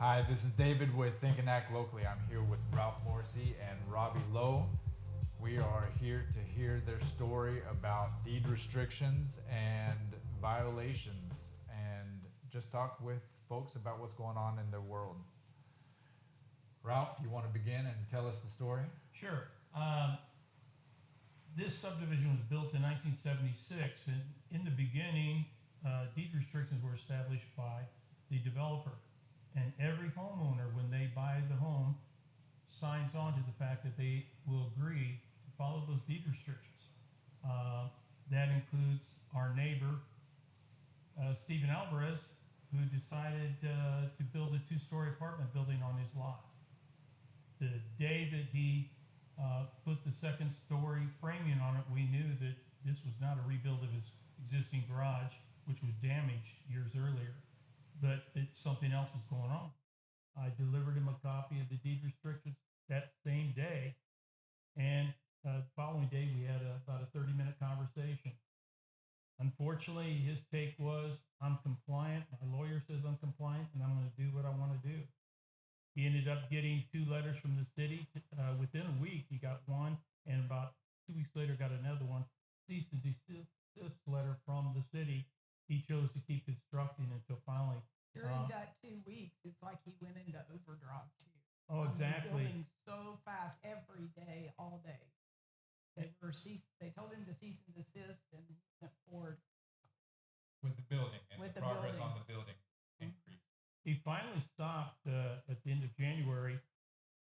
Hi, this is David with Think and Act Locally. I'm here with Ralph Morrissey and Robbie Lowe. We are here to hear their story about deed restrictions and violations and just talk with folks about what's going on in their world. Ralph, you want to begin and tell us the story? Sure. This subdivision was built in 1976, and in the beginning, deed restrictions were established by the developer. And every homeowner, when they buy the home, signs on to the fact that they will agree to follow those deed restrictions. That includes our neighbor, Stephen Alvarez, who decided to build a two-story apartment building on his lot. The day that he put the second story framing on it, we knew that this was not a rebuild of his existing garage, which was damaged years earlier, but that something else was going on. I delivered him a copy of the deed restrictions that same day, and the following day we had about a 30-minute conversation. Unfortunately, his take was, I'm compliant, my lawyer says I'm compliant, and I'm going to do what I want to do. He ended up getting 2 letters from the city. Within a week, he got one, and about 2 weeks later got another one. Cease and desist letter from the city. He chose to keep constructing until finally. During that 2 weeks, it's like he went into overdrive too. Oh, exactly. Building so fast every day, all day. They told him to cease and desist, and went forward With the building and with the the progress building. on the building increased. He finally stopped at the end of January,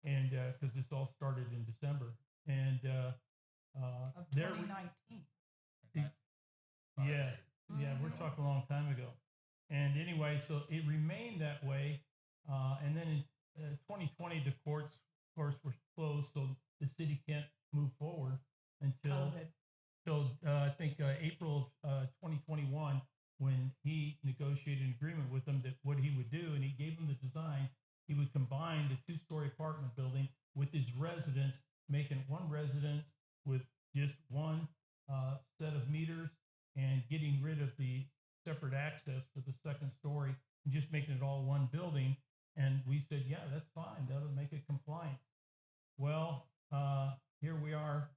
and because this all started in December, and of 2019. Yes, yeah, we're talking a long time ago. And anyway, so it remained that way, and then in 2020, the courts, of course, were closed, so the city can't move forward until I think April of 2021, when he negotiated an agreement with them that what he would do, and he gave them the designs, he would combine the 2-story apartment building with his residence, making it one residence with just one set of meters, and getting rid of the separate access for the second story, and just making it all one building. And we said, yeah, that's fine. That'll make it compliant. Well, here we are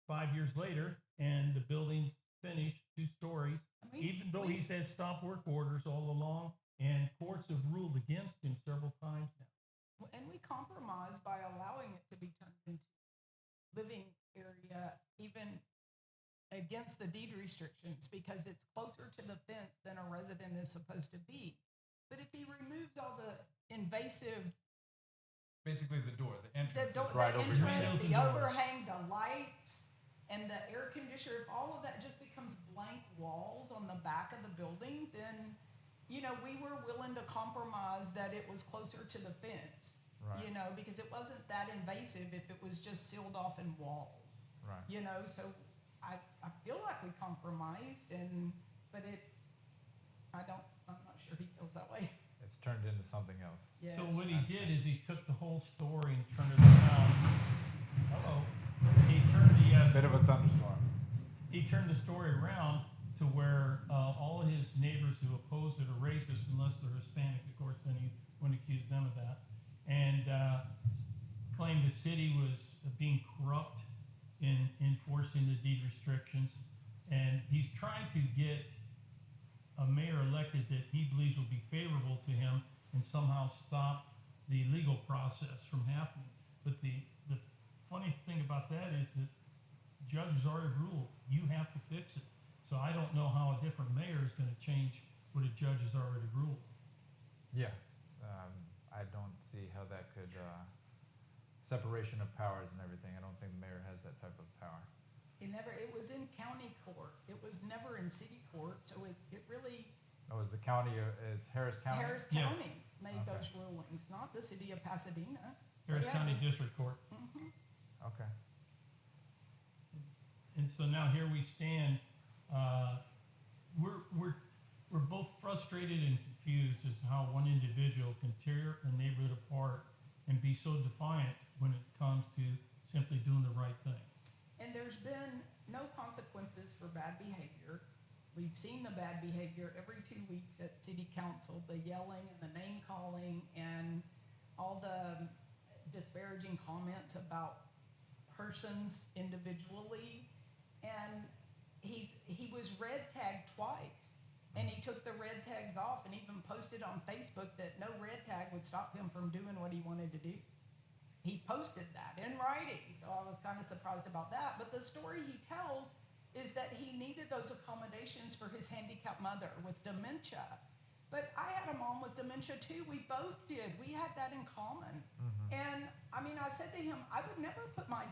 5 years later, and the building's finished, 2 stories, even though he's had stop work orders all along, and courts have ruled against him several times now. And we compromised by allowing it to be turned into living area, even against the deed restrictions, because it's closer to the fence than a resident is supposed to be. But if he removes all the invasive, Basically the door, the entrance the is right over here. entrance, the overhang, the lights, and the air conditioner, if all of that just becomes blank walls on the back of the building, then, we were willing to compromise that it was closer to the fence, Right. Because it wasn't that invasive if it was just sealed off in walls, Right. So I feel like we compromised, but I'm not sure he feels that way. It's turned into something else. Yes. So what he did is he took the whole story and turned it around. He turned Bit of a thunderstorm. He turned the story around to where all his neighbors who opposed it are racist, unless they're Hispanic, of course, then he wouldn't accuse them of that, and claimed the city was being corrupt in enforcing the deed restrictions. And he's trying to get a mayor elected that he believes will be favorable to him and somehow stop the legal process from happening. But the funny thing about that is that judges already ruled, you have to fix it. So I don't know how a different mayor is going to change what a judge has already ruled. Yeah. I don't see how that could, separation of powers and everything. I don't think the mayor has that type of power. It was in county court. It was never in city court, so it really. Oh, is the county, is Harris County? Harris County made those rulings, not the city of Pasadena. Harris County District Court. Mm-hmm. Okay. And so now here we stand. We're both frustrated and confused as to how one individual can tear a neighborhood apart and be so defiant when it comes to simply doing the right thing. And there's been no consequences for bad behavior. We've seen the bad behavior every 2 weeks at city council, the yelling and the name calling and all the disparaging comments about persons individually. And he was red tagged twice. And he took the red tags off and even posted on Facebook that no red tag would stop him from doing what he wanted to do. He posted that in writing, so I was kind of surprised about that. But the story he tells is that he needed those accommodations for his handicapped mother with dementia. But I had a mom with dementia too. We both did. We had that in common. And I mean, I said to him, I would never put my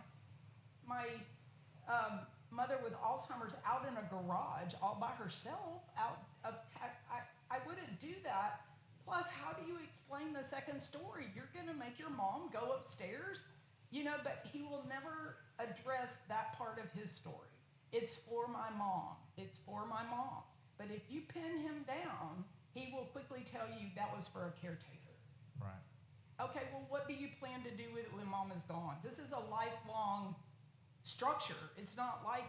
mother with Alzheimer's out in a garage all by herself. I wouldn't do that. Plus, how do you explain the second story? You're going to make your mom go upstairs? But he will never address that part of his story. It's for my mom. It's for my mom. But if you pin him down, he will quickly tell you that was for a caretaker. Right. Okay, well, what do you plan to do with it when mom is gone? This is a lifelong structure. It's not like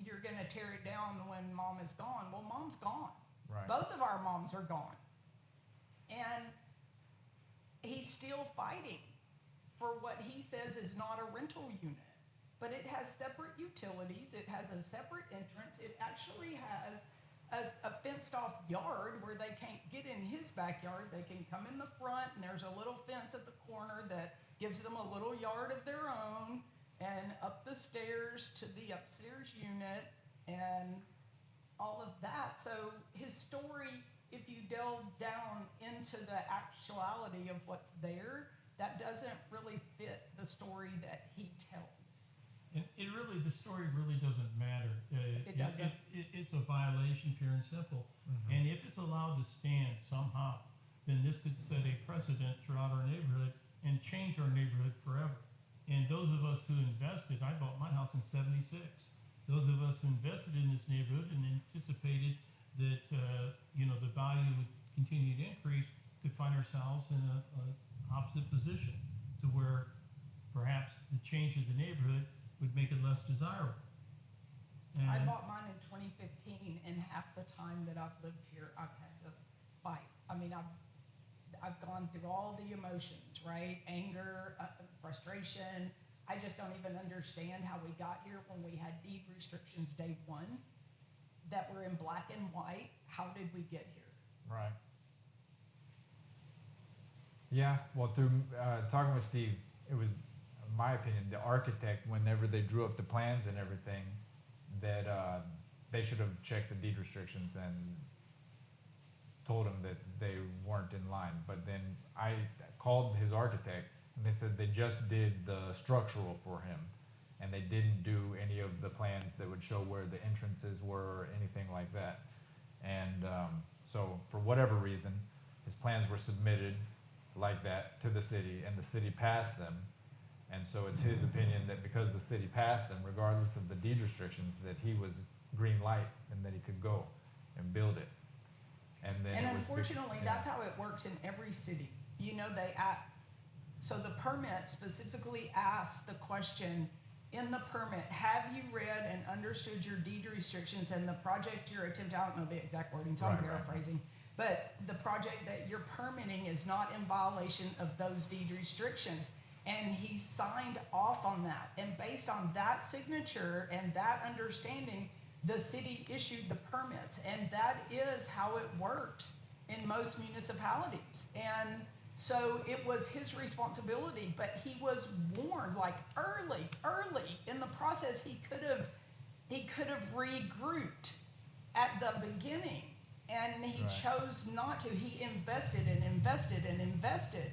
you're going to tear it down when mom is gone. Well, mom's gone. Right. Both of our moms are gone. And he's still fighting for what he says is not a rental unit. But it has separate utilities. It has a separate entrance. It actually has a fenced-off yard where they can't get in his backyard. They can come in the front, and there's a little fence at the corner that gives them a little yard of their own, and up the stairs to the upstairs unit, and all of that. So his story, if you delve down into the actuality of what's there, that doesn't really fit the story that he tells. And the story really doesn't matter. It doesn't. It's a violation, pure and simple. And if it's allowed to stand somehow, then this could set a precedent throughout our neighborhood and change our neighborhood forever. And those of us who invested, I bought my house in '76. Those of us who invested in this neighborhood and anticipated that the value would continue to increase could find ourselves in a opposite position to where perhaps the change of the neighborhood would make it less desirable. And I bought mine in 2015, and half the time that I've lived here, I've had to fight. I mean, I've gone through all the emotions, right? Anger, frustration. I just don't even understand how we got here when we had deed restrictions day one that were in black and white. How did we get here? Right. Yeah, well, through talking with Steve, it was, in my opinion, the architect, whenever they drew up the plans and everything, that they should have checked the deed restrictions and told him that they weren't in line. But then I called his architect, and they said they just did the structural for him, and they didn't do any of the plans that would show where the entrances were or anything like that. And so for whatever reason, his plans were submitted like that to the city, and the city passed them. And so it's his opinion that because the city passed them, regardless of the deed restrictions, that he was green light and that he could go and build it. And then And it was unfortunately, that's how it works in every city. So the permit specifically asks the question in the permit, have you read and understood your deed restrictions and the project you're attempting, I don't know the exact wording, so I'm Right. paraphrasing, but the project that you're permitting is not in violation of those deed restrictions. And he signed off on that. And based on that signature and that understanding, the city issued the permits. And that is how it works in most municipalities. And so it was his responsibility, but he was warned, like early in the process. He could have regrouped at the beginning, and he Right. chose not to. He invested and invested and invested.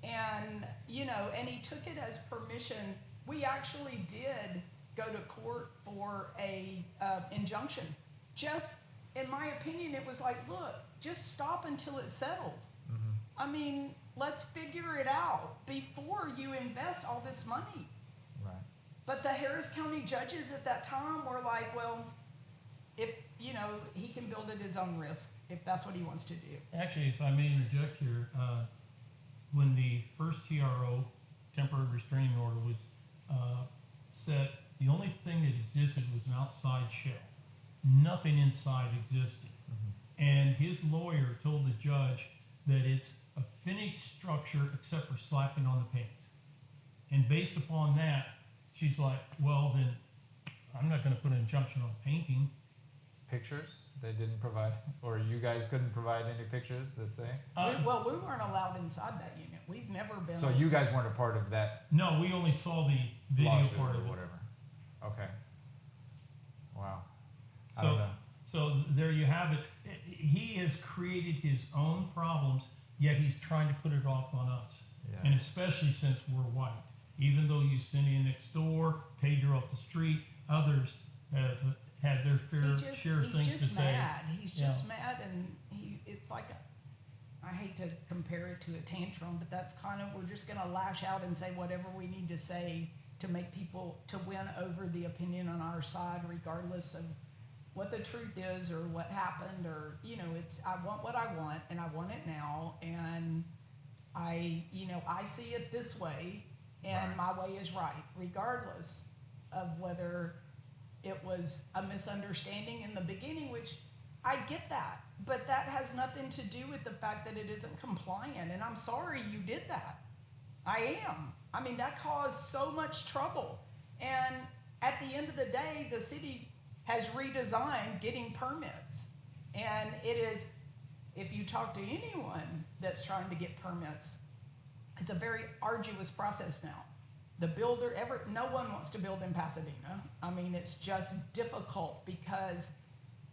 And, and he took it as permission. We actually did go to court for a injunction. Just, in my opinion, it was like, look, just stop until it's settled. I mean, let's figure it out before you invest all this money. Right. But the Harris County judges at that time were like, well, if, he can build at his own risk if that's what he wants to do. actually, if I may interject here, when the first TRO, temporary restraining order, was set, the only thing that existed was an outside shell. nothing inside existed. And his lawyer told the judge that it's a finished structure except for slapping on the paint. And based upon that, she's like, well, then I'm not going to put an injunction on painting. Pictures? They didn't provide, or you guys couldn't provide any pictures to say? We weren't allowed inside that unit. We've never been. So you guys weren't a part of that No, we only saw the video lawsuit part or of it. whatever. Okay. Wow. I don't know. So there you have it. He has created his own problems, yet he's trying to put it off on us. Yeah. And especially since we're white. Even though you send in next door, Pedro up the street, others have had their share of things to say. Mad. He's just mad, and it's like I hate to compare it to a tantrum, but that's kind of, we're just going to lash out and say whatever we need to say to make people, to win over the opinion on our side, regardless of what the truth is or what happened, or, it's, I want what I want, and I want it now, and I see it this way, and my way is right, regardless of whether it was a misunderstanding in the beginning, which I get that, but that has nothing to do with the fact that it isn't compliant, and I'm sorry you did that. I am. I mean, that caused so much trouble, and at the end of the day, the city has redesigned getting permits, and it is, if you talk to anyone that's trying to get permits, it's a very arduous process now. The builder, no one wants to build in Pasadena. I mean, it's just difficult because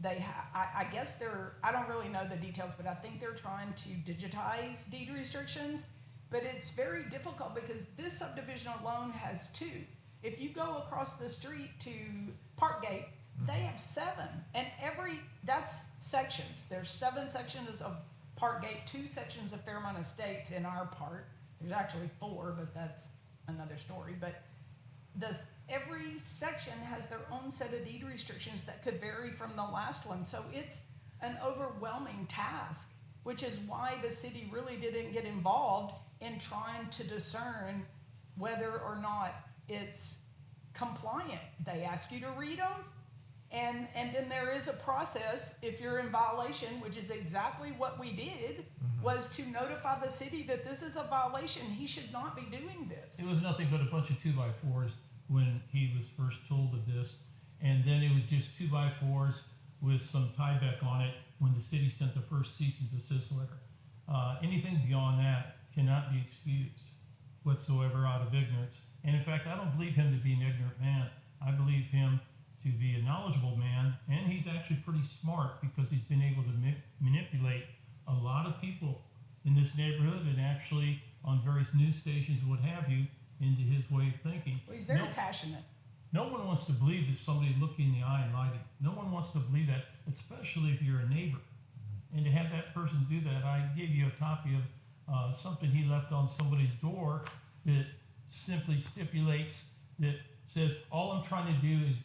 I guess I don't really know the details, but I think they're trying to digitize deed restrictions, but it's very difficult because this subdivision alone has 2. If you go across the street to Parkgate, they have 7, and that's sections. There's 7 sections of Parkgate, 2 sections of Fairmont Estates in our part. There's actually 4, but that's another story. But every section has their own set of deed restrictions that could vary from the last one. So it's an overwhelming task, which is why the city really didn't get involved in trying to discern whether or not it's compliant. They ask you to read them, and then there is a process if you're in violation, which is exactly what we did, was to notify the city that this is a violation. He should not be doing this. It was nothing but a bunch of 2x4s when he was first told of this, and then it was just 2x4s with some tieback on it when the city sent the first cease and desist letter. Anything beyond that cannot be excused whatsoever out of ignorance. And in fact, I don't believe him to be an ignorant man. I believe him to be a knowledgeable man, and he's actually pretty smart because he's been able to manipulate a lot of people in this neighborhood and actually on various news stations, what have you, into his way of thinking. Well, he's very passionate. No one wants to believe that somebody looked you in the eye and lied to you. No one wants to believe that, especially if you're a neighbor. And to have that person do that, I gave you a copy of something he left on somebody's door that simply stipulates, that says, all I'm trying to do is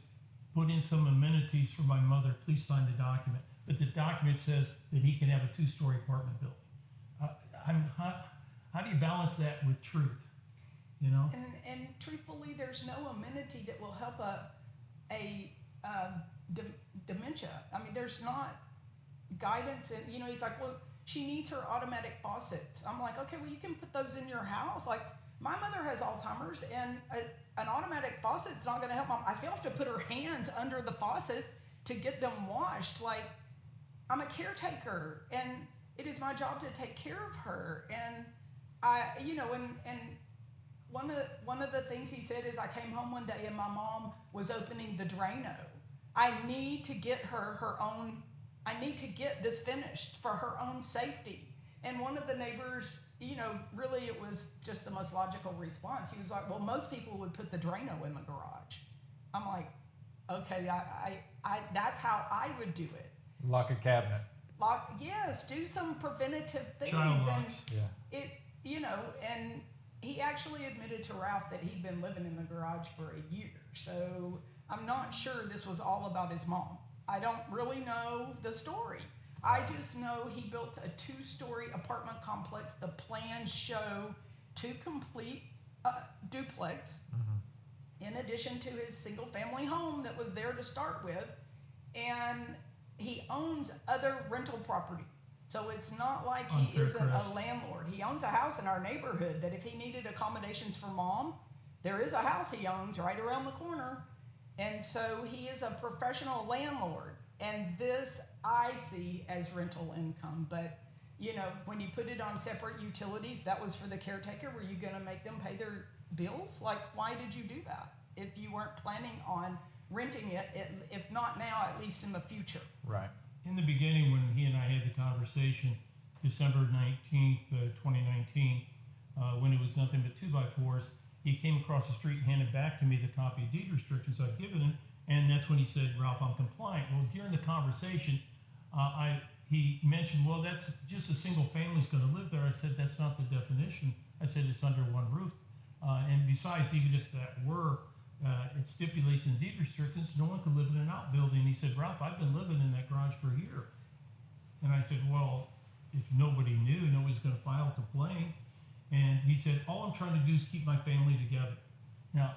put in some amenities for my mother, please sign the document. But the document says that he can have a 2-story apartment building. I mean, how do you balance that with truth? You know? And truthfully, there's no amenity that will help dementia. I mean, there's not guidance, and he's like, well, she needs her automatic faucets. I'm like, okay, well, you can put those in your house. Like, my mother has Alzheimer's, and an automatic faucet's not going to help mom. I still have to put her hands under the faucet to get them washed. Like, I'm a caretaker, and it is my job to take care of her. And and one of the things he said is, I came home one day and my mom was opening the Drano. I need to get I need to get this finished for her own safety. And one of the neighbors, really it was just the most logical response. He was like, well, most people would put the Drano in the garage. I'm like, okay, I that's how I would do it. Lock a cabinet. Yes, do some preventative things. Child and locks. Yeah. And he actually admitted to Ralph that he'd been living in the garage for a year. So I'm not sure this was all about his mom. I don't really know the story. I just know he built a 2-story apartment complex. The plans show 2 complete duplex, in addition to his single-family home that was there to start with. and he owns other rental property. So it's not like he Unfair, isn't Chris. a landlord. He owns a house in our neighborhood that if he needed accommodations for mom, there is a house he owns right around the corner. And so he is a professional landlord. And this I see as rental income. But, you know, when you put it on separate utilities, that was for the caretaker. Were you going to make them pay their bills? Like, why did you do that if you weren't planning on renting it, if not now, at least in the future? Right. In the beginning, when he and I had the conversation, December 19th, 2019, when it was nothing but 2x4s, he came across the street and handed back to me the copy of deed restrictions I'd given him, and that's when he said, Ralph, I'm compliant. Well, during the conversation, he mentioned, well, that's just a single family's going to live there. I said, that's not the definition. I said, it's under one roof. And besides, even if that were, it stipulates in deed restrictions, no one could live in an outbuilding. He said, Ralph, I've been living in that garage for a year. And I said, well, if nobody knew, nobody's going to file a complaint. And he said, all I'm trying to do is keep my family together. Now,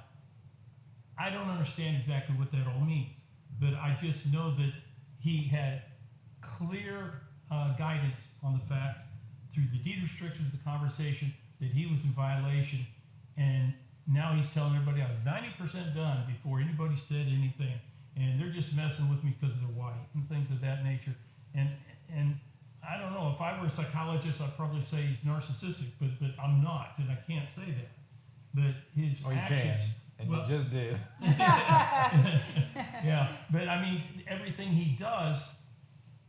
I don't understand exactly what that all means, but I just know that he had clear guidance on the fact through the deed restrictions, the conversation, that he was in violation. And now he's telling everybody I was 90% done before anybody said anything. And they're just messing with me because they're white and things of that nature. And I don't know, if I were a psychologist, I'd probably say he's narcissistic, but I'm not, and I can't say that. But his Or you actions... can, and well, you just did. yeah, but I mean, everything he does,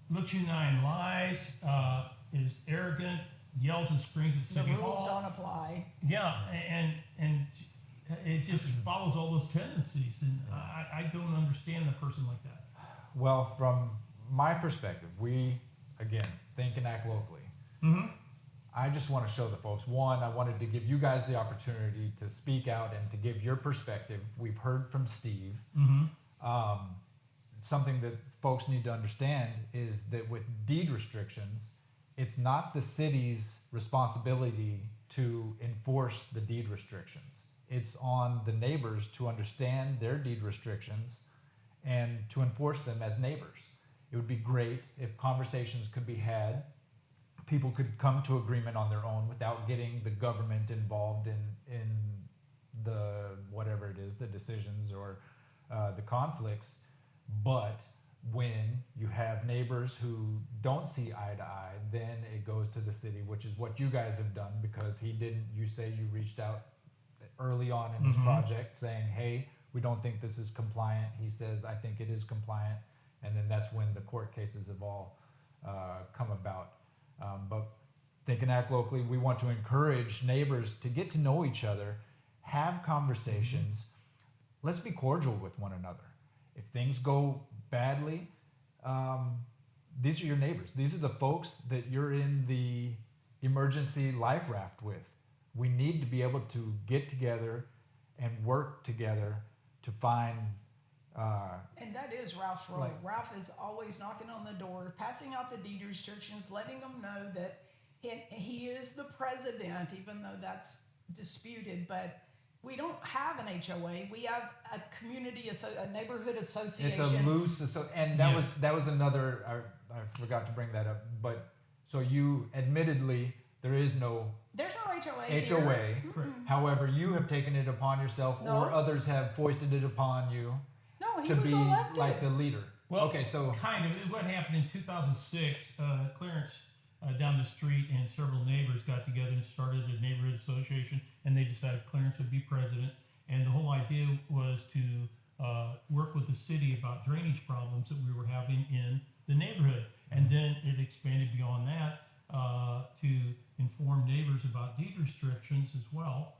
looks you in the eye and lies, is arrogant, yells and screams at The City rules Hall. don't apply. Yeah, and it just follows all those tendencies, and I don't understand a person like that. Well, from my perspective, we, again, think and act locally. Mm-hmm. I just want to show the folks. One, I wanted to give you guys the opportunity to speak out and to give your perspective. We've heard from Steve. Mm-hmm. Something that folks need to understand is that with deed restrictions, it's not the city's responsibility to enforce the deed restrictions. It's on the neighbors to understand their deed restrictions and to enforce them as neighbors. It would be great if conversations could be had. People could come to agreement on their own without getting the government involved in the whatever it is, the decisions or the conflicts. But when you have neighbors who don't see eye to eye, then it goes to the city, which is what you guys have done, because you say you reached out early on in this project saying, hey, we don't think this is compliant. He says, I think it is compliant. And then that's when the court cases have all come about. But think and act locally. We want to encourage neighbors to get to know each other, have conversations. Let's be cordial with one another. If things go badly, these are your neighbors. These are the folks that you're in the emergency life raft with. We need to be able to get together and work together to find And that is Ralph's role. Like- Ralph is always knocking on the door, passing out the deed restrictions, letting them know that he is the president, even though that's disputed. But we don't have an HOA. We have a a neighborhood association. it's a loose, and that was another. I forgot to bring that up. But so you admittedly there is no There's no HOA. HOA. Here. However, you have taken it upon yourself, No. or others have foisted it upon you No, he to was be elected. like the leader. Well, okay, so kind of. What happened in 2006, Clarence down the street and several neighbors got together and started a neighborhood association, and they decided Clarence would be president. And the whole idea was to work with the city about drainage problems that we were having in the neighborhood. And then it expanded beyond that to inform neighbors about deed restrictions as well.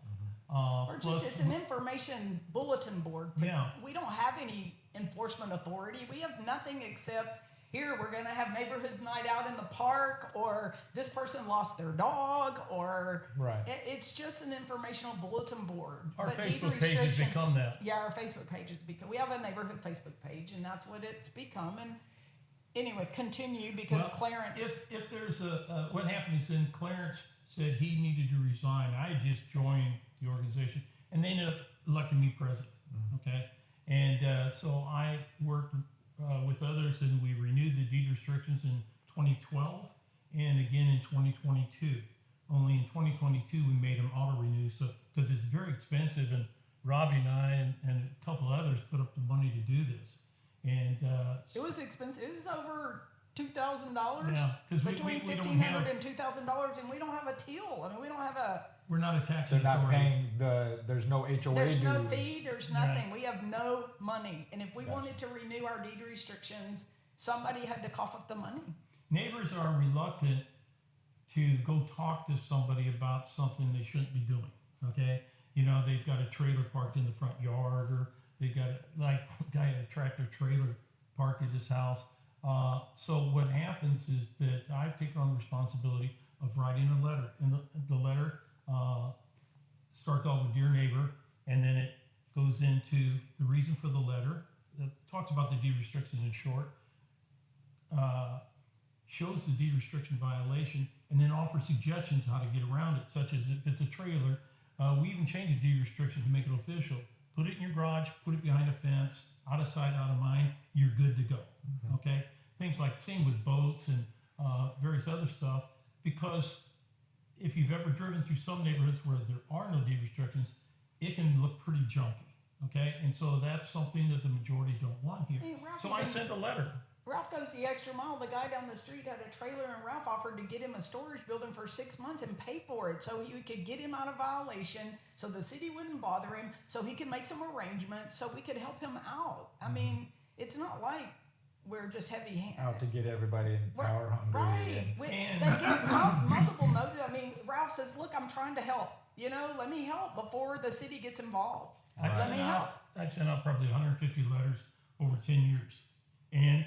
Or just Plus- it's an information bulletin board. But Yeah. we don't have any enforcement authority. We have nothing except here we're going to have neighborhood night out in the park, or this person lost their dog, or right. it's just an informational bulletin board. Our But deed Facebook page has restriction- become that. Yeah, our Facebook page has become. We have a neighborhood Facebook page, and that's what it's become. And anyway, continue because Well, Clarence. If there's what happened is then Clarence said he needed to resign. I had just joined the organization, and they ended up electing me president. Okay, and so I worked with others, and we renewed the deed restrictions in 2012 and again in 2022. Only in 2022 we made them auto renew, so because it's very expensive, and Robbie and I and a couple others put up the money to do this, and It was expensive. It was over $2,000. Yeah, 'cause we between don't $1,500 have- and $2,000, and we don't have a teal. I mean, we don't have a. we're not a tax They're not authority. paying there's no HOA There's dues. no fee. There's nothing. Right. We have no money. And if we Gotcha. wanted to renew our deed restrictions, somebody had to cough up the money. Neighbors are reluctant to go talk to somebody about something they shouldn't be doing. Okay, they've got a trailer parked in the front yard, or they've got a guy had a tractor trailer parked at his house. So what happens is that I've taken on the responsibility of writing a letter, and the letter starts off with "Dear Neighbor," and then it goes into the reason for the letter. It talks about the deed restrictions in short. Shows the deed restriction violation, and then offers suggestions how to get around it, such as if it's a trailer, we even change the deed restriction to make it official. Put it in your garage, put it behind a fence, out of sight, out of mind, you're good to go. Mm-hmm. Okay? Things like same with boats and various other stuff, because if you've ever driven through some neighborhoods where there are no deed restrictions, it can look pretty junky. Okay? And so that's something that the majority don't want here. Hey, Ralph, So you I can- sent a letter. Ralph goes the extra mile. The guy down the street had a trailer, and Ralph offered to get him a storage building for 6 months and pay for it so he could get him out of violation, so the city wouldn't bother him, so he could make some arrangements, so we could help him out. I mean, it's not like we're just heavy-handed. Out to get everybody in power hungry. Right. And- They get multiple notice. I mean, Ralph says, look, I'm trying to help. Let me help before the city gets involved. Let me help. I've sent out probably 150 letters over 10 years. And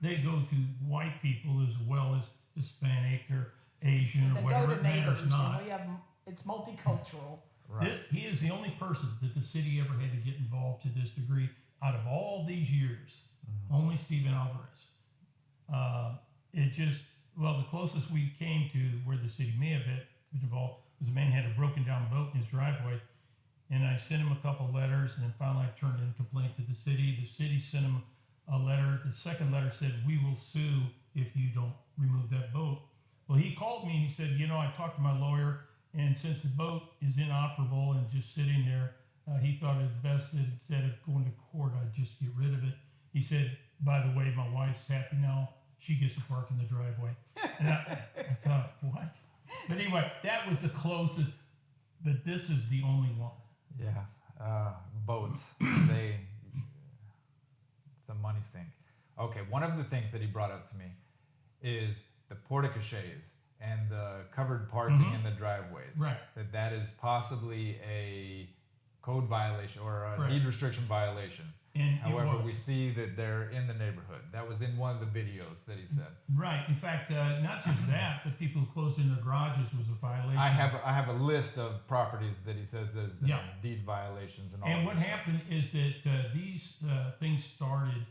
they go to white people as well as Hispanic or Asian or They go whatever. to It matters neighbors, not. and it's multicultural. Right. He is the only person that the city ever had to get involved to this degree out of all these years. Only Stephen Alvarez. The closest we came to where the city may have been involved was a man had a broken down boat in his driveway. And I sent him a couple letters, and then finally I turned in a complaint to the city. The city sent him a letter. The second letter said, "We will sue if you don't remove that boat." Well, he called me and he said, I talked to my lawyer, and since the boat is inoperable and just sitting there, he thought it was best that instead of going to court, I'd just get rid of it. He said, "By the way, my wife's happy now. She gets to park in the driveway." And I thought, what? But anyway, that was the closest, but this is the only one. Yeah. Boats. It's a money sink. Okay. One of the things that he brought up to me is the porticoches and the covered parking in the driveways. Right. That is possibly a code violation or a Correct. deed restriction violation. And However, it was. we see that they're in the neighborhood. That was in one of the videos that he said. Right. In fact, not just that, but people who closed in their garages was a violation. I have a list of properties that he says there's Yeah. deed violations and all. And of what this. happened is that these things started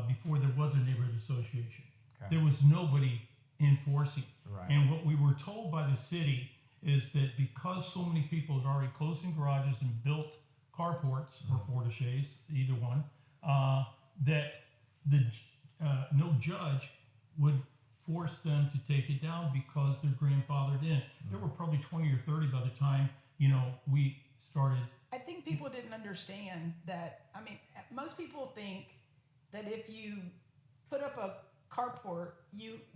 before there was a neighborhood association. Okay. There was nobody enforcing. Right. And what we were told by the city is that because so many people had already closed in garages and built carports or portiches, either one, that no judge would force them to take it down because they're grandfathered in. There were probably 20 or 30 by the time we started. I think people didn't understand that. I mean, most people think that if you put up a carport,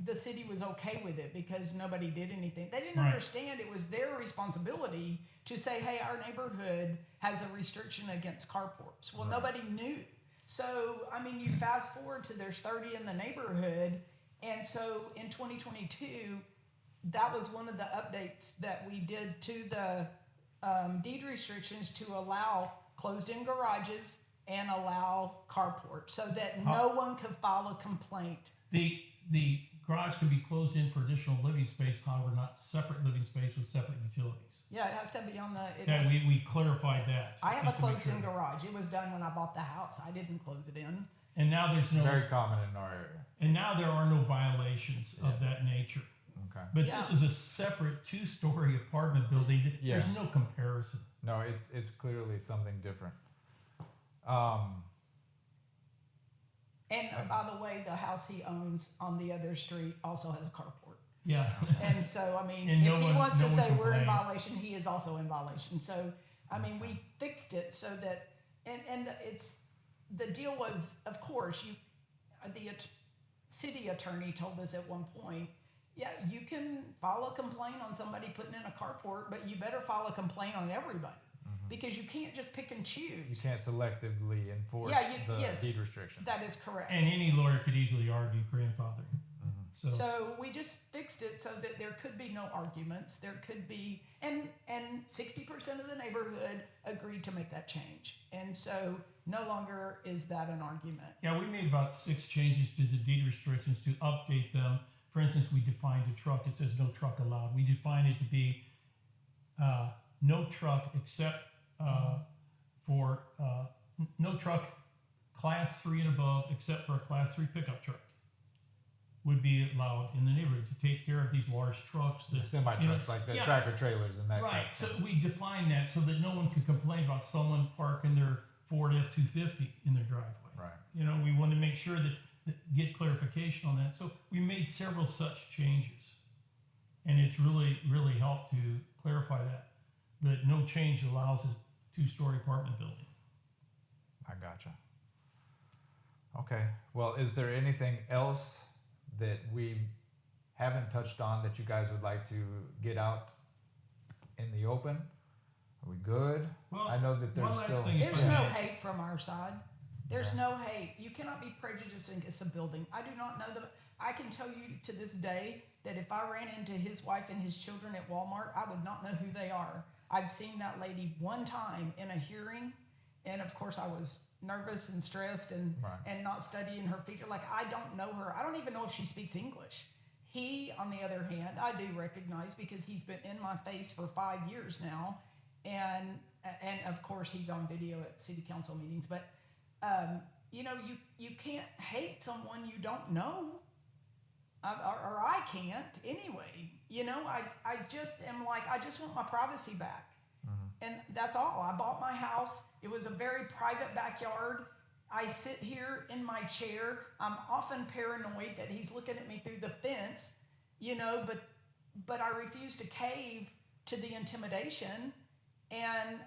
the city was okay with it because nobody did anything. They didn't Right. understand it was their responsibility to say, hey, our neighborhood has a restriction against carports. Well, Right. nobody knew. So, I mean, you fast forward to there's 30 in the neighborhood. And so in 2022, that was one of the updates that we did to the deed restrictions to allow closed-in garages and allow carports so that no one could file a complaint. The garage can be closed in for additional living space, however, not separate living space with separate utilities. Yeah, it has to be on the. Yeah, we clarified that. I have a just to make closed-in sure. garage. It was done when I bought the house. I didn't close it in. And now there's no, Very common in our area. and now there are no violations of that nature. Okay. But Yeah. this is a separate 2-story apartment building. Yeah. There's no comparison. No, it's clearly something different. And by the way, the house he owns on the other street also has a carport. Yeah. And so, I mean, And if he wants to say we're in complained. violation, he is also in violation. So, I mean, we fixed it so that, and it's, the deal was, of course, city attorney told us at one point, yeah, you can file a complaint on somebody putting in a carport, but you better file a complaint on everybody. Because you can't just pick and choose. You can't selectively enforce yes, deed restrictions. that is correct. And any lawyer could easily argue grandfathering. So we just fixed it so that there could be no arguments. There could be, and 60% of the neighborhood agreed to make that change. And so no longer is that an argument. Yeah, we made about 6 changes to the deed restrictions to update them. For instance, we defined a truck. It says no truck allowed. We define it to be no truck except for no truck class 3 and above except for a class 3 pickup truck would be allowed in the neighborhood to take care of these large trucks. The semi trucks, like the tractor trailers and that. Right. Kind of So thing. we define that so that no one could complain about someone parking their Ford F-250 in their driveway. Right. You know, we wanted to make sure that get clarification on that. So we made several such changes, and it's really helped to clarify that. But no change allows a 2-story apartment building. I gotcha. Okay. Well, is there anything else that we haven't touched on that you guys would like to get out in the open? Are we good? Well, I know that there's one last still. thing. There's Yeah. no hate from our side. There's no hate. You cannot be prejudiced against a building. I do not know them. I can tell you to this day that if I ran into his wife and his children at Walmart, I would not know who they are. I've seen that lady one time in a hearing, and of course I was nervous and stressed and not studying her feature. Like, I don't know her. I don't even know if she speaks English. He, on the other hand, I do recognize because he's been in my face for 5 years now, and of course he's on video at city council meetings. But you know, you can't hate someone you don't know, or I can't anyway. You know, I just am like, I just want my privacy back. And that's all. I bought my house. It was a very private backyard. I sit here in my chair. I'm often paranoid that he's looking at me through the fence, you know, but I refuse to cave to the intimidation. And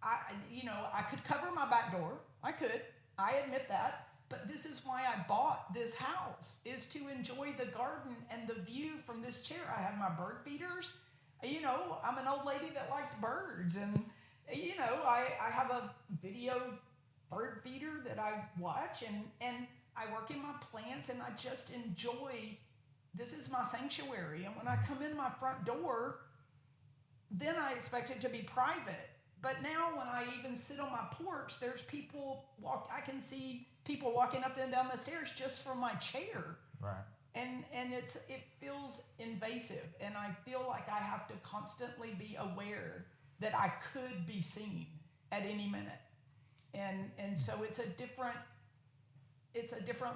I could cover my back door. I could. I admit that. But this is why I bought this house, is to enjoy the garden and the view from this chair. I have my bird feeders. You know, I'm an old lady that likes birds, and you know, I have a video bird feeder that I watch, and I work in my plants, and I just enjoy. This is my sanctuary, and when I come in my front door, then I expect it to be private. But now, when I even sit on my porch, there's people I can see people walking up and down the stairs just from my chair. Right. And it feels invasive, and I feel like I have to constantly be aware that I could be seen at any minute, and so it's a different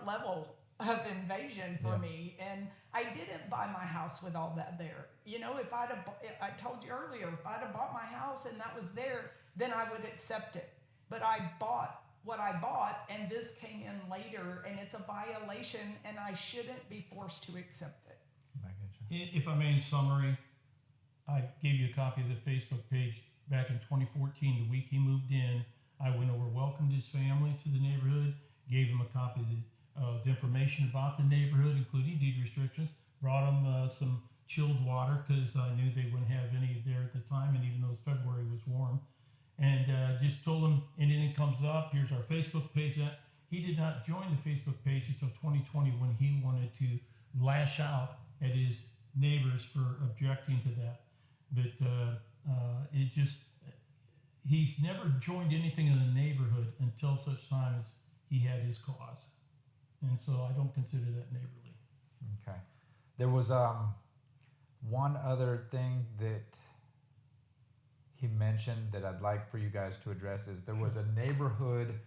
level of invasion for me. And I didn't buy my house with all that there. You know, if I told you earlier, if I'd have bought my house and that was there, then I would accept it. But I bought what I bought, and this came in later, and it's a violation, and I shouldn't be forced to accept it. I get you. If I may, in summary, I gave you a copy of the Facebook page back in 2014, the week he moved in. I went over, welcomed his family to the neighborhood, gave him a copy of information about the neighborhood, including deed restrictions, brought him some chilled water because I knew they wouldn't have any there at the time, and even though February was warm. And just told him anything comes up, here's our Facebook page. He did not join the Facebook page until 2020 when he wanted to lash out at his neighbors for objecting to that. But he's never joined anything in the neighborhood until such time as he had his cause. And so I don't consider that neighborly. Okay. There was one other thing that he mentioned that I'd like for you guys to address is there was a neighborhood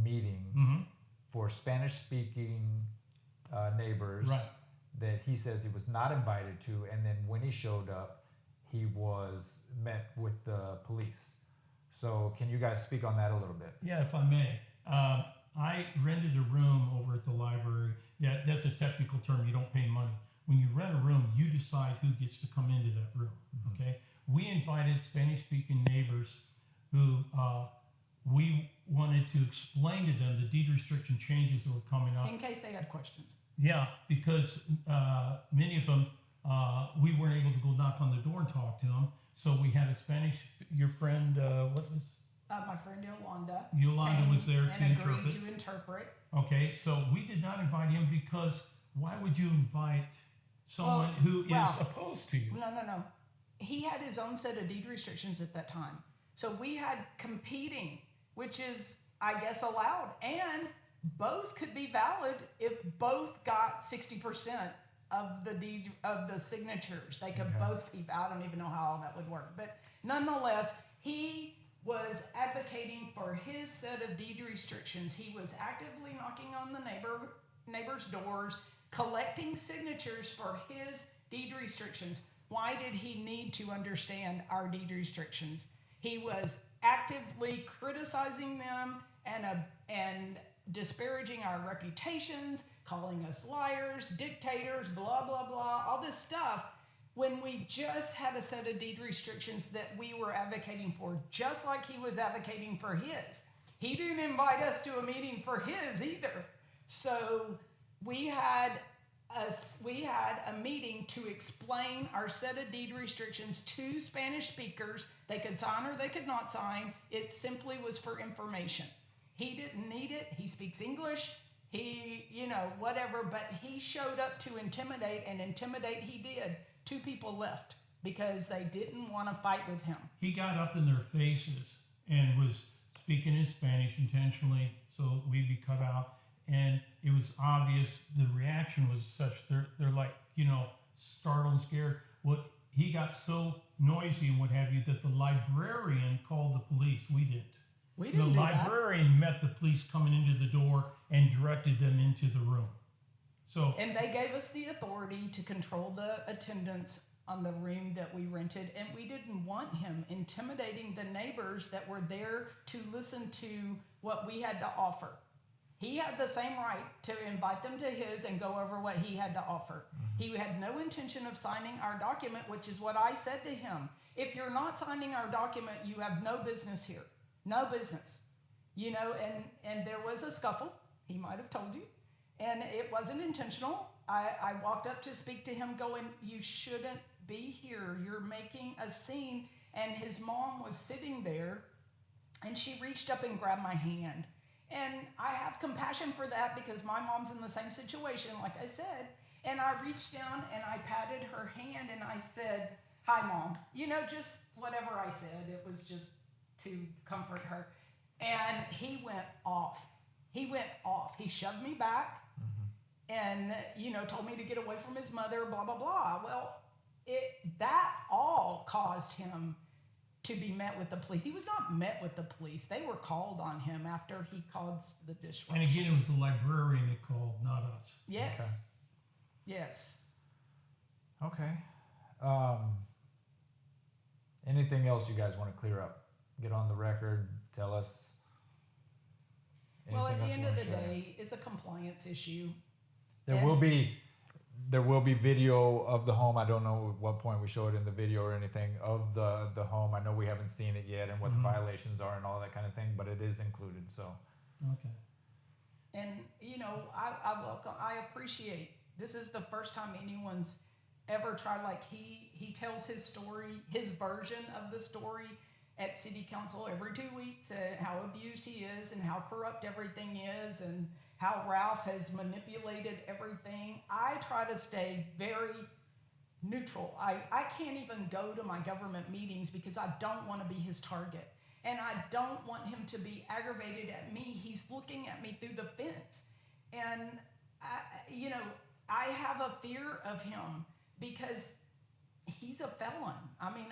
meeting for Spanish-speaking neighbors that he says he was not invited to, and then when he showed up, he was met with the police. So can you guys speak on that a little bit? Yeah, if I may. I rented a room over at the library. Yeah, that's a technical term. You don't pay money. When you rent a room, you decide who gets to come into that room. Okay. We invited Spanish-speaking neighbors who we wanted to explain to them the deed restriction changes that were coming up. In case they had questions. Yeah, because many of them, we weren't able to go knock on the door and talk to them. So we had a Spanish, your friend, what was? My friend Yolanda. Yolanda was there to and interpret. agreed to interpret. Okay, so we did not invite him because why would you invite someone who is opposed to you? No. He had his own set of deed restrictions at that time. So we had competing, which is, I guess, allowed. And both could be valid if both got 60% of the deed of the signatures. They could both be. I don't even know how all that would work. But nonetheless, he was advocating for his set of deed restrictions. He was actively knocking on the neighbors' doors, collecting signatures for his deed restrictions. Why did he need to understand our deed restrictions? He was actively criticizing them and disparaging our reputations, calling us liars, dictators, blah, blah, blah, all this stuff, when we just had a set of deed restrictions that we were advocating for, just like he was advocating for his. He didn't invite us to a meeting for his either. So we had a meeting to explain our set of deed restrictions to Spanish speakers. They could sign or they could not sign. It simply was for information. He didn't need it. He speaks English. He, whatever, but he showed up to intimidate, and intimidate he did. 2 people left because they didn't want to fight with him. He got up in their faces and was speaking in Spanish intentionally so we'd be cut out. And it was obvious the reaction was such, they're like, startled and scared. He got so noisy and what have you that the librarian called the police. We didn't. We didn't The librarian met the police coming into the door and directed them into the room. And they gave us the authority to control the attendance on the room that we rented, and we didn't want him intimidating the neighbors that were there to listen to what we had to offer. He had the same right to invite them to his and go over what he had to offer. He had no intention of signing our document, which is what I said to him. If you're not signing our document, you have no business here. No business. And there was a scuffle. He might have told you. And it wasn't intentional. I walked up to speak to him going, you shouldn't be here. You're making a scene. And his mom was sitting there, and she reached up and grabbed my hand. And I have compassion for that because my mom's in the same situation, like I said. And I reached down and I patted her hand and I said, hi, Mom. Just whatever I said. It was just to comfort her. And he went off. He shoved me back and, told me to get away from his mother, blah, blah, blah. Well, that all caused him to be met with the police. He was not met with the police. They were called on him after he caused the disruption. And again, it was the librarian that called, not us. Yes. Okay. Yes. Okay. Anything else you guys want to clear up? Get on the record, tell us. Well, at the Anything end else of you the wanna share? day, it's a compliance issue. There will be video of the home. I don't know at what point we show it in the video or anything of the home. I know we haven't seen it yet and what the violations are and all that kind of thing, but it is included. So. Okay. And, I appreciate, this is the first time anyone's ever tried, like he tells his story, his version of the story at city council every 2 weeks, and how abused he is and how corrupt everything is and how Ralph has manipulated everything. I try to stay very neutral. I can't even go to my government meetings because I don't want to be his target. And I don't want him to be aggravated at me. He's looking at me through the fence. And, I have a fear of him because he's a felon. I mean,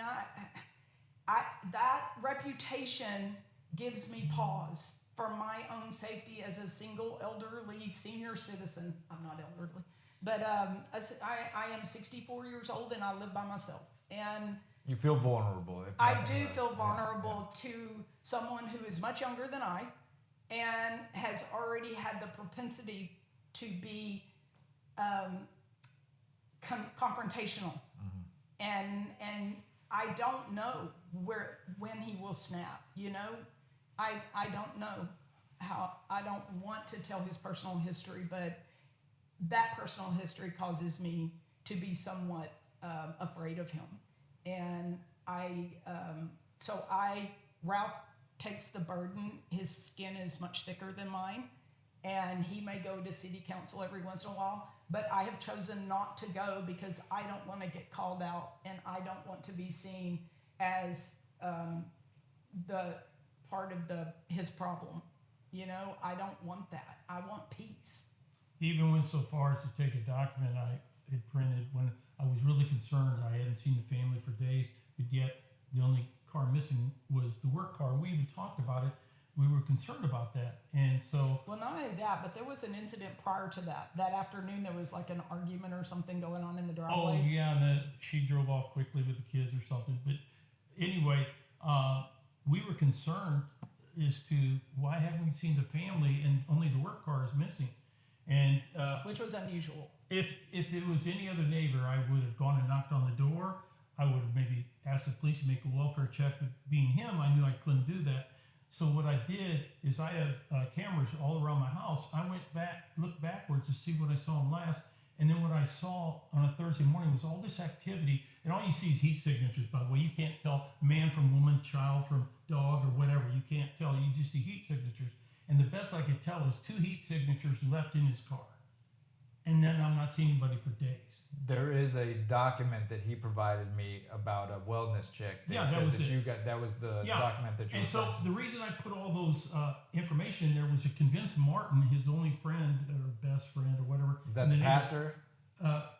that reputation gives me pause for my own safety as a single elderly senior citizen. I'm not elderly, but I am 64 years old and I live by myself. And You feel vulnerable. I do feel vulnerable to someone who is much younger than I, and has already had the propensity to be confrontational. And I don't know when he will snap. I don't know how. I don't want to tell his personal history, but that personal history causes me to be somewhat afraid of him. And Ralph takes the burden. His skin is much thicker than mine, and he may go to city council every once in a while, but I have chosen not to go because I don't want to get called out, and I don't want to be seen as the part of his problem. I don't want that. I want peace. He even went so far as to take a document I had printed when I was really concerned. I hadn't seen the family for days, but yet the only car missing was the work car. We even talked about it. We were concerned about that. And so... Well, not only that, but there was an incident prior to that. That afternoon, there was like an argument or something going on in the driveway. Oh, yeah, she drove off quickly with the kids or something. But anyway, we were concerned as to why haven't we seen the family and only the work car is missing. And which was unusual. If it was any other neighbor, I would have gone and knocked on the door. I would have maybe asked the police to make a welfare check. But being him, I knew I couldn't do that. So what I did is I have cameras all around my house. I went back, looked backwards to see what I saw last. And then what I saw on a Thursday morning was all this activity. And all you see is heat signatures, by the way. You can't tell man from woman, child from dog, or whatever. You can't tell. You just see heat signatures. And the best I could tell is 2 heat signatures left in his car. And then I'm not seeing anybody for days. There is a document that he provided me about a wellness check. That was it. That was the document that you. And so the reason I put all those information in there was to convince Martin, his only friend or best friend or whatever. Is that the pastor?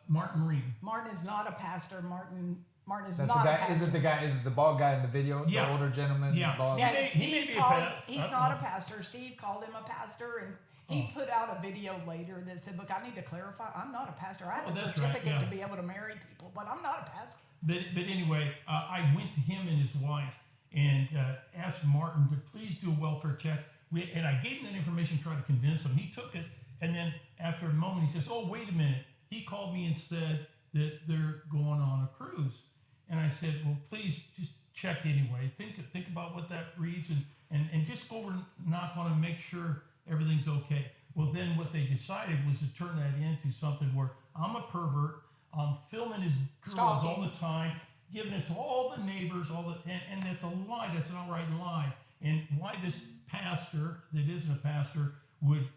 Martin Reed. Martin is not a pastor. Martin is That's not the guy, a pastor. Is it the guy? Is it the bald guy in the video? Yeah. The older gentleman. Yeah. Bald Yeah. He Steve may be a calls. pastor. He's not a pastor. Steve called him a pastor, and he put out a video later that said, "Look, I need to clarify. I'm not a pastor. I have a certificate to be able to marry people, but I'm not a pastor." But anyway, I went to him and his wife and asked Martin to please do a welfare check. And I gave him that information, tried to convince him. He took it, and then after a moment, he says, "Oh, wait a minute." He called me and said that they're going on a cruise. And I said, "Well, please just check anyway. Think about what that reads and just go over and knock on and make sure everything's okay." Well, then what they decided was to turn that into something where I'm a pervert, I'm filming his girls all the time, giving it to all the neighbors, and that's a lie. That's an outright lie. And why this pastor that isn't a pastor would,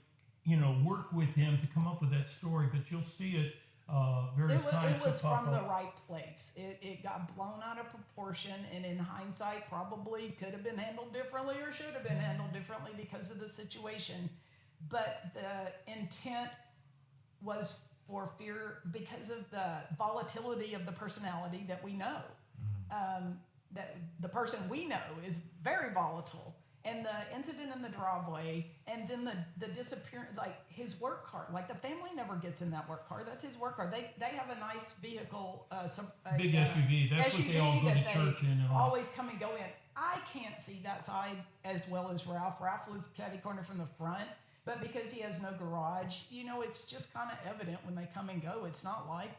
work with him to come up with that story, but you'll see it various times. It was from the right place. It got blown out of proportion, and in hindsight, probably could have been handled differently or should have been handled differently because of the situation. But the intent was for fear because of the volatility of the personality that we know. That the person we know is very volatile. And the incident in the driveway, and then the disappearance, like his work car, like the family never gets in that work car. That's his work car. They have a nice vehicle, big SUV. That's what they all go to church in. And always come and go in. I can't see that side as well as Ralph. Ralph lives catty corner from the front, but because he has no garage, it's just kind of evident when they come and go. It's not like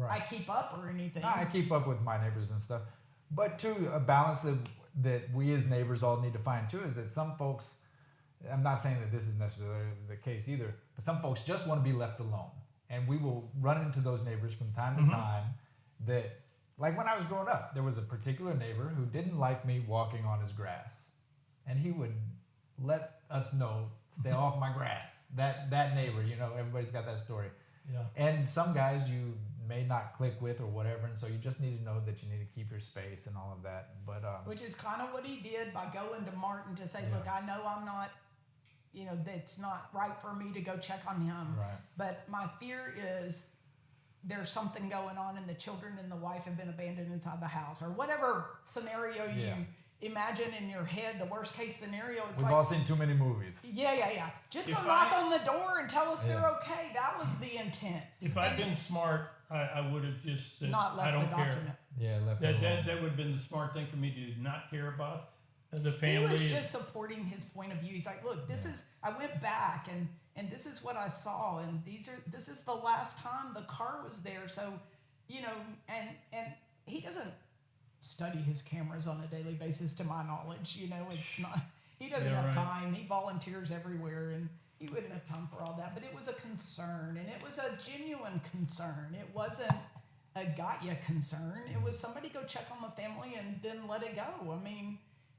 I keep up or anything. No, I keep up with my neighbors and stuff. But too, a balance that we as neighbors all need to find too is that some folks, I'm not saying that this is necessarily the case either, but some folks just want to be left alone. And we will run into those neighbors from time to time that, like when I was growing up, there was a particular neighbor who didn't like me walking on his grass. And he would let us know, stay off my grass. That neighbor, everybody's got that story. Yeah. And some guys you may not click with or whatever, and so you just need to know that you need to keep your space and all of that. But which is kind of what he did by going to Martin to say, "Look, I know I'm not, that's not right for me to go check on him. Right. But my fear is there's something going on, and the children and the wife have been abandoned inside the house, or whatever scenario you imagine in your head. The worst case scenario is we've all seen too many movies. Yeah. Just go knock on the door and tell us they're okay. That was the intent. If I'd been smart, I would have just said, not left I don't the care. document. Yeah, left That would have been the smart thing for me to not care about. the He family. was just supporting his point of view. He's like, look, I went back and this is what I saw, and this is the last time the car was there. So, and he doesn't study his cameras on a daily basis, to my knowledge. It's not, he doesn't have time. He volunteers everywhere, and he wouldn't have time for all that. But it was a concern, and it was a genuine concern. It wasn't a got ya concern. It was somebody go check on the family and then let it go. I mean,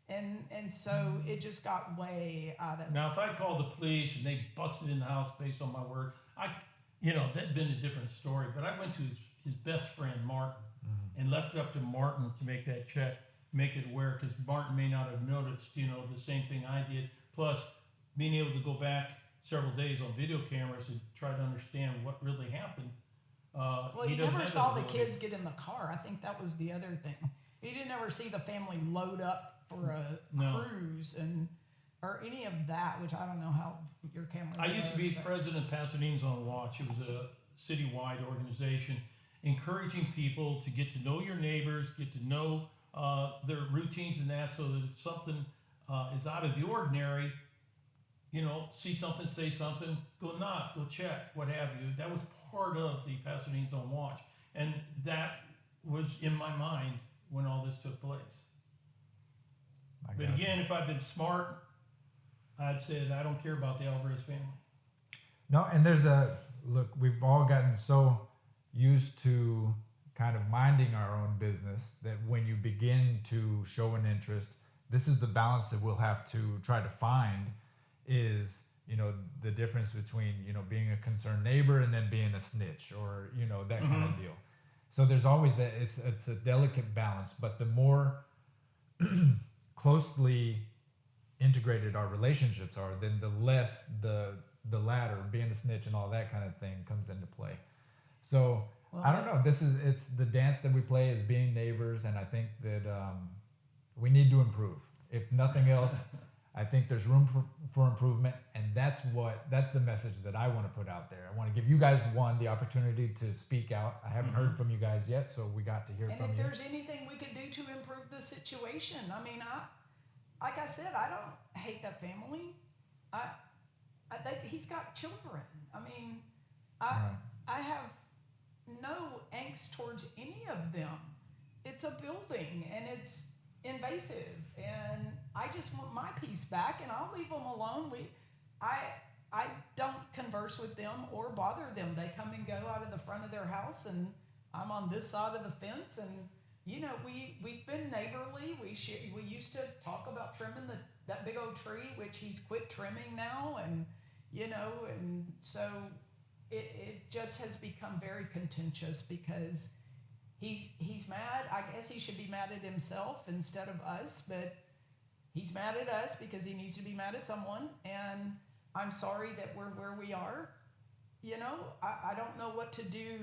and so it just got way out of. Now, if I called the police and they busted in the house based on my word, that'd been a different story. But I went to his best friend, Martin, and left it up to Martin to make that check, make it aware, because Martin may not have noticed, the same thing I did. Plus, being able to go back several days on video cameras and try to understand what really happened. Well, you never saw the kids get in the car. I think that was the other thing. You didn't ever see the family load up for a cruise or any of that, which I don't know how your cameras. I used to be president of Pasadena's on Watch. It was a citywide organization encouraging people to get to know your neighbors, get to know their routines and that, so that if something is out of the ordinary, see something, say something, go knock, go check, what have you. That was part of the Pasadena's on Watch. And that was in my mind when all this took place. But again, if I'd been smart, I'd say that I don't care about the Alvarez family. No, and look, we've all gotten so used to kind of minding our own business that when you begin to show an interest, this is the balance that we'll have to try to find is, the difference between, being a concerned neighbor and then being a snitch or, that kind of deal. So there's always that, it's a delicate balance, but the more closely integrated our relationships are, then the less the latter, being the snitch and all that kind of thing comes into play. So I don't know. It's the dance that we play as being neighbors, and I think that we need to improve. If nothing else, I think there's room for improvement, and that's the message that I want to put out there. I want to give you guys the opportunity to speak out. I haven't heard from you guys yet, so we got to hear from you. And if there's anything we could do to improve the situation, I mean, like I said, I don't hate that family. He's got children. I mean, I have no angst towards any of them. It's a building and it's invasive, and I just want my piece back, and I'll leave them alone. I don't converse with them or bother them. They come and go out of the front of their house, and I'm on this side of the fence, and we've been neighborly. We used to talk about trimming that big old tree, which he's quit trimming now, and and so it just has become very contentious because he's mad. I guess he should be mad at himself instead of us, but he's mad at us because he needs to be mad at someone, and I'm sorry that we're where we are. I don't know what to do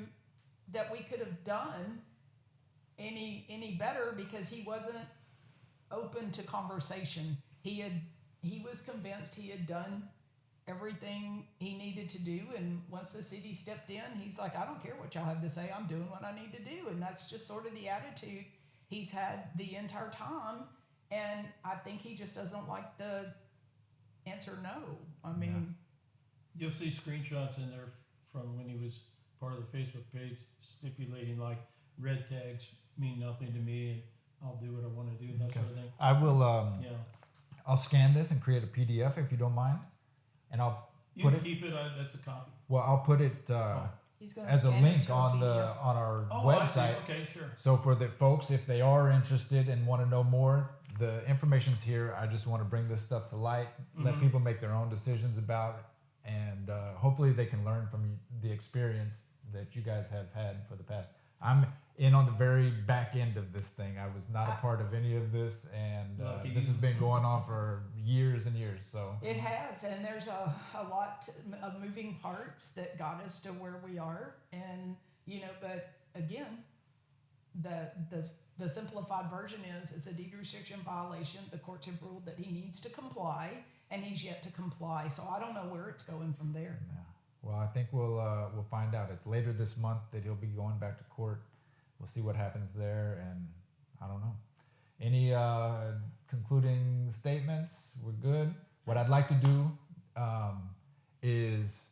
that we could have done any better, because he wasn't open to conversation. He was convinced he had done everything he needed to do, and once the city stepped in, he's like, I don't care what y'all have to say, I'm doing what I need to do. And that's just sort of the attitude he's had the entire time, and I think he just doesn't like the answer no. I mean, you'll see screenshots in there from when he was part of the Facebook page stipulating like red tags mean nothing to me, and I'll do what I want to do, and that sort of thing. I will I'll scan this and create a PDF if you don't mind, and I'll put it. Keep it. That's a copy. Well, I'll put it as a link on our website. I see. Okay, sure. So for the folks, if they are interested and want to know more, the information's here. I just want to bring this stuff to light, let people make their own decisions about it, and hopefully they can learn from the experience that you guys have had for the past. I'm in on the very back end of this thing. I was not a part of any of this, and this has been going on for years and years. So it has, and there's a lot of moving parts that got us to where we are, and but again, the simplified version is it's a deed restriction violation. The courts have ruled that he needs to comply, and he's yet to comply. So I don't know where it's going from there. Yeah. Well, I think we'll find out. It's later this month that he'll be going back to court. We'll see what happens there, and I don't know. Any concluding statements? We're good. What I'd like to do is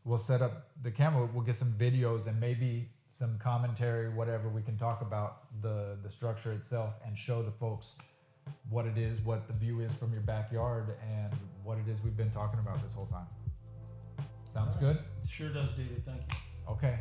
we'll set up the camera. We'll get some videos and maybe some commentary, whatever. We can talk about the structure itself and show the folks what it is, what the view is from your backyard, and what it is we've been talking about this whole time. Sounds good? Sure does, David. Thank you. Okay.